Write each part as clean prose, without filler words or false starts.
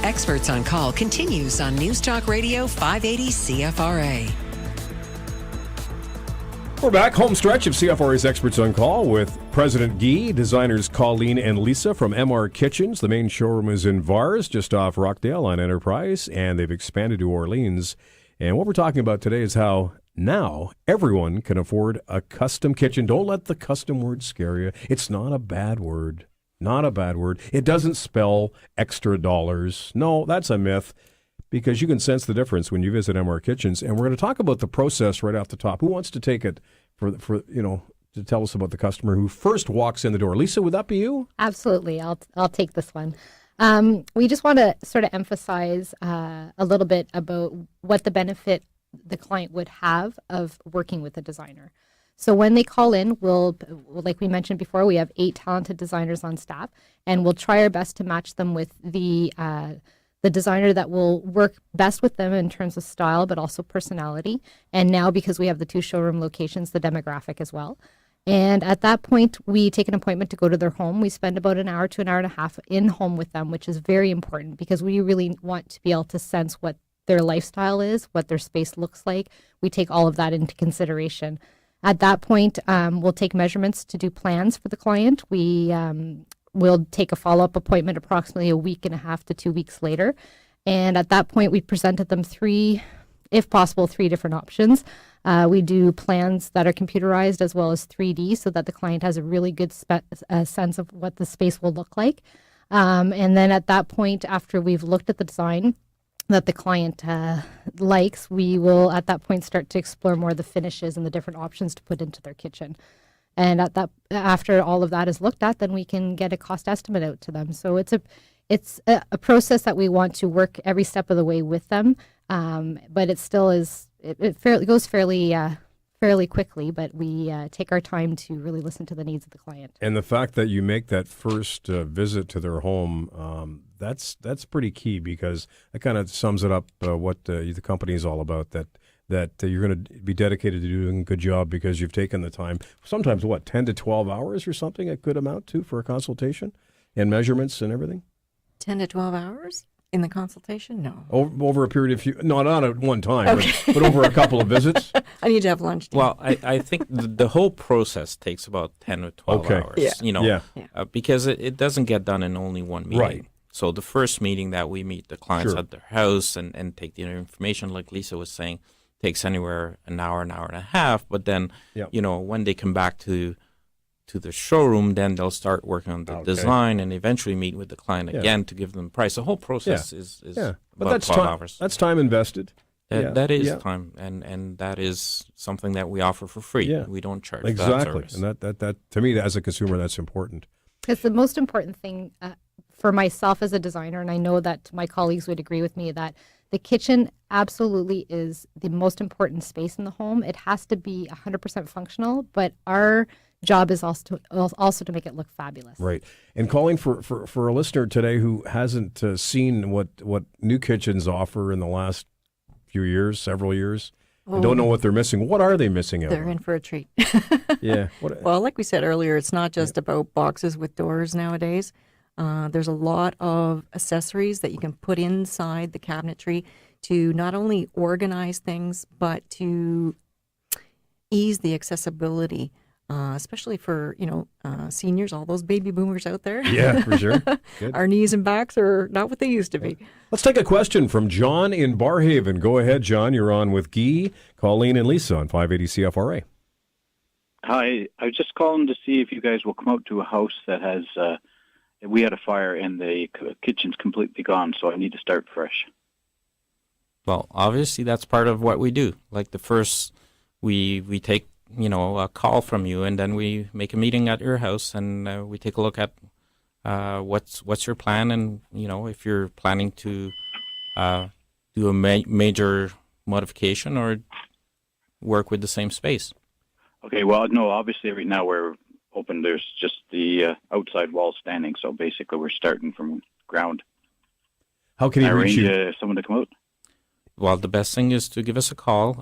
Experts on Call continues on News Talk Radio 580 CFRA. We're back, home stretch of CFRA's Experts on Call with President Guy, designers Colleen and Lisa from MR Kitchens. The main showroom is in Vars, just off Rockdale on Enterprise, and they've expanded to Orleans. And what we're talking about today is how now everyone can afford a custom kitchen. Don't let the custom word scare you. It's not a bad word. Not a bad word. It doesn't spell extra dollars. No, that's a myth, because you can sense the difference when you visit MR Kitchens. And we're going to talk about the process right off the top. Who wants to take it for to tell us about the customer who first walks in the door? Lisa, would that be you? Absolutely. I'll take this one. We just want to sort of emphasize a little bit about what the benefit the client would have of working with a designer. So when they call in, we'll, like we mentioned before, we have 8 talented designers on staff, and we'll try our best to match them with the designer that will work best with them in terms of style, but also personality. And now, because we have the 2 showroom locations, the demographic as well. And at that point, we take an appointment to go to their home. We spend about an hour to an hour and a half in home with them, which is very important because we really want to be able to sense what their lifestyle is, what their space looks like. We take all of that into consideration. At that point, we'll take measurements to do plans for the client. We'll take a follow-up appointment approximately a week and a half to 2 weeks later. And at that point, we presented them 3 different options. We do plans that are computerized as well as 3D so that the client has a really good sense of what the space will look like. And then at that point, after we've looked at the design that the client likes, we will at that point start to explore more of the finishes and the different options to put into their kitchen. And after all of that is looked at, then we can get a cost estimate out to them. So it's a process that we want to work every step of the way with them. But it still is, it goes fairly quickly, but we take our time to really listen to the needs of the client. And the fact that you make that first visit to their home, that's pretty key, because that kind of sums it up what the company is all about, that you're going to be dedicated to doing a good job because you've taken the time. Sometimes, 10 to 12 hours or something it could amount to for a consultation and measurements and everything? 10 to 12 hours in the consultation? No. Over a period of not at one time, okay. but over a couple of visits? I need to have lunch. Well, I think the whole process takes about 10 or 12 hours. Yeah. Because it doesn't get done in only one meeting. Right. So the first meeting that we meet the clients at their house and take the information, like Lisa was saying, takes anywhere an hour and a half. But then, when they come back to the showroom, then they'll start working on the design and eventually meet with the client again to give them the price. The whole process is about 12 hours. That's time invested. That is time, and that is something that we offer for free. Yeah. We don't charge for that service. And that to me, as a consumer, that's important. It's the most important thing for myself as a designer, and I know that my colleagues would agree with me, that the kitchen absolutely is the most important space in the home. It has to be 100% functional, but our job is also to make it look fabulous. Right. And calling for a listener today who hasn't seen what new kitchens offer in the last several years, and don't know what they're missing. What are they missing out? They're in for a treat. Yeah. Well, like we said earlier, it's not just about boxes with doors nowadays. There's a lot of accessories that you can put inside the cabinetry to not only organize things, but to ease the accessibility, especially for, seniors, all those baby boomers out there. Yeah, for sure. Good. Our knees and backs are not what they used to be. Let's take a question from John in Barrhaven. Go ahead, John. You're on with Guy, Colleen, and Lisa on 580 CFRA. Hi. I was just calling to see if you guys will come out to a house that has... we had a fire and the kitchen's completely gone, so I need to start fresh. Well, obviously that's part of what we do. Like the first, we take a call from you, and then we make a meeting at your house, and we take a look at what's your plan, and if you're planning to do a major modification or work with the same space. Okay. Well, no. Obviously, right now we're open. There's just the outside wall standing, so basically we're starting from ground. How can you arrange someone to come out? Well, the best thing is to give us a call.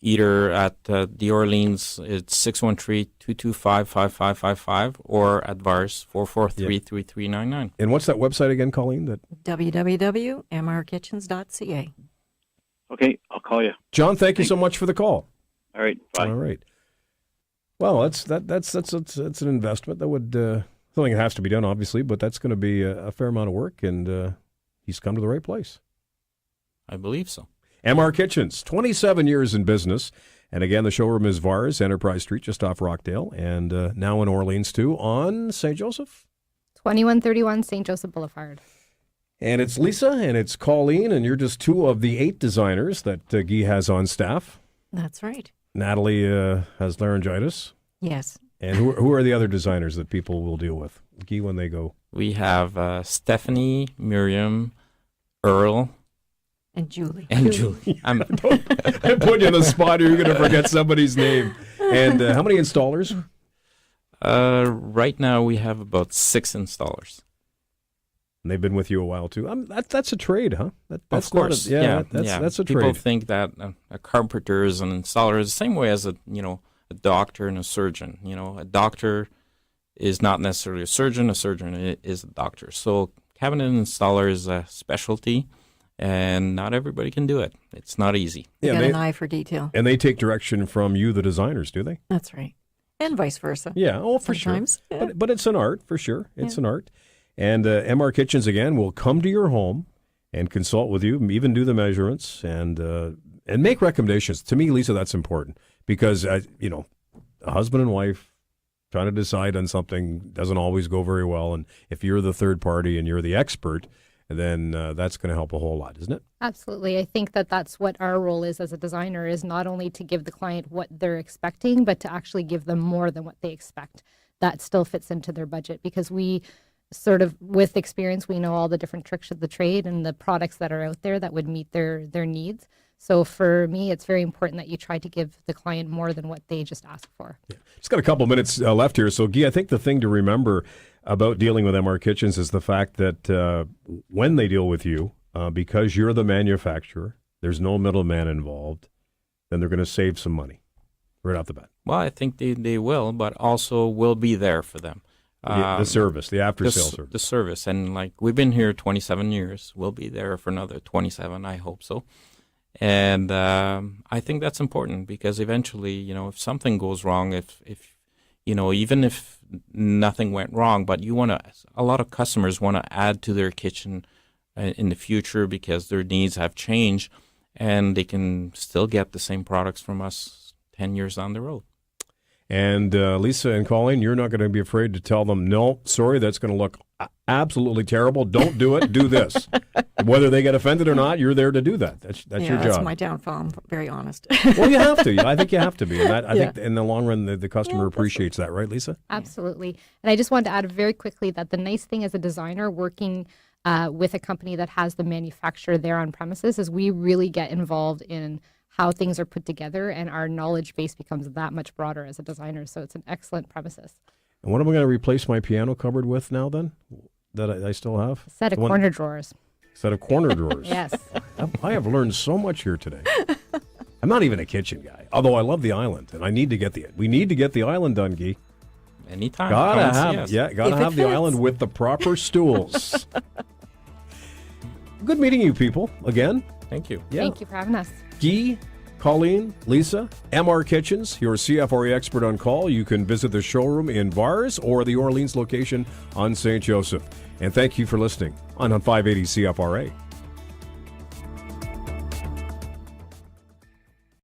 either at the Orleans, it's 613-225-5555, or at VARS, 443-3399. And what's that website again, Colleen? That www.mrkitchens.ca. Okay, I'll call you. John, thank you so much for the call. All right, bye. All right. Well, that's an investment that would something that has to be done, obviously, but that's going to be a fair amount of work, and he's come to the right place. I believe so. MR Kitchens, 27 years in business. And again, the showroom is VARS, Enterprise Street, just off Rockdale, and now in Orleans, too, on St. Joseph. 2131 St. Joseph Boulevard. And it's Lisa and it's Colleen, and you're just two of the 8 designers that Guy has on staff. That's right. Natalie has laryngitis. Yes. And who are the other designers that people will deal with, Guy, when they go? We have Stephanie, Miriam, Earl, And Julie. and Julie. I put you on the spot here. You're going to forget somebody's name. And how many installers? Right now, we have about 6 installers. And they've been with you a while, too. That's a trade, huh? That's Of course, not that's a People trade. think that a carpenter is an installer is the same way as a doctor and a surgeon. A doctor is not necessarily a surgeon is a doctor. So cabinet installer is a specialty, and not everybody can do it. It's not easy. You Yeah, got an eye for detail. and they take direction from you, the designers, do they? That's right. And vice versa. Yeah, for Sometimes, sure. yeah. But it's an art, for sure. It's an art. And MR Kitchens, again, will come to your home and consult with you, even do the measurements, and make recommendations. To me, Lisa, that's important because, a husband and wife trying to decide on something doesn't always go very well. And if you're the third party and you're the expert, then that's going to help a whole lot, isn't it? Absolutely. I think that that's what our role is as a designer, is not only to give the client what they're expecting, but to actually give them more than what they expect. That still fits into their budget, because we sort of, with experience, we know all the different tricks of the trade and the products that are out there that would meet their needs. So for me, it's very important that you try to give the client more than what they just ask for. Yeah. Just got a couple minutes left here. So, Guy, I think the thing to remember about dealing with MR Kitchens is the fact that when they deal with you, because you're the manufacturer, there's no middleman involved, then they're going to save some money right off the bat. Well, I think they will, but also we'll be there for them. The service, the after-sale service. The service. And we've been here 27 years. We'll be there for another 27, I hope so. And I think that's important, because eventually, if something goes wrong, if even if nothing went wrong, but a lot of customers want to add to their kitchen in the future because their needs have changed, and they can still get the same products from us 10 years down the road. And Lisa and Colleen, you're not going to be afraid to tell them, no, sorry, that's going to look absolutely terrible. Don't do it. Do this. Whether they get offended or not, you're there to do that. That's your job. That's my downfall. I'm very honest. Well, you have to. I think you have to be. And I think in the long run, the customer appreciates that, right, Lisa? Absolutely. And I just wanted to add very quickly that the nice thing as a designer working with a company that has the manufacturer there on premises is we really get involved in how things are put together, and our knowledge base becomes that much broader as a designer. So it's an excellent premises. And what am I going to replace my piano cupboard with now then, that I still have? A set of corner drawers. Set of corner drawers. Yes. I have learned so much here today. I'm not even a kitchen guy, although I love the island, and we need to get the island done, Guy. Anytime. Gotta Come have and see us. gotta have the island with the proper stools. Good meeting you people again. Thank you. Yeah. Thank you for having us. Guy, Colleen, Lisa, MR Kitchens, your CFRE expert on call. You can visit the showroom in VARS or the Orleans location on St. Joseph. And thank you for listening on 580 CFRA.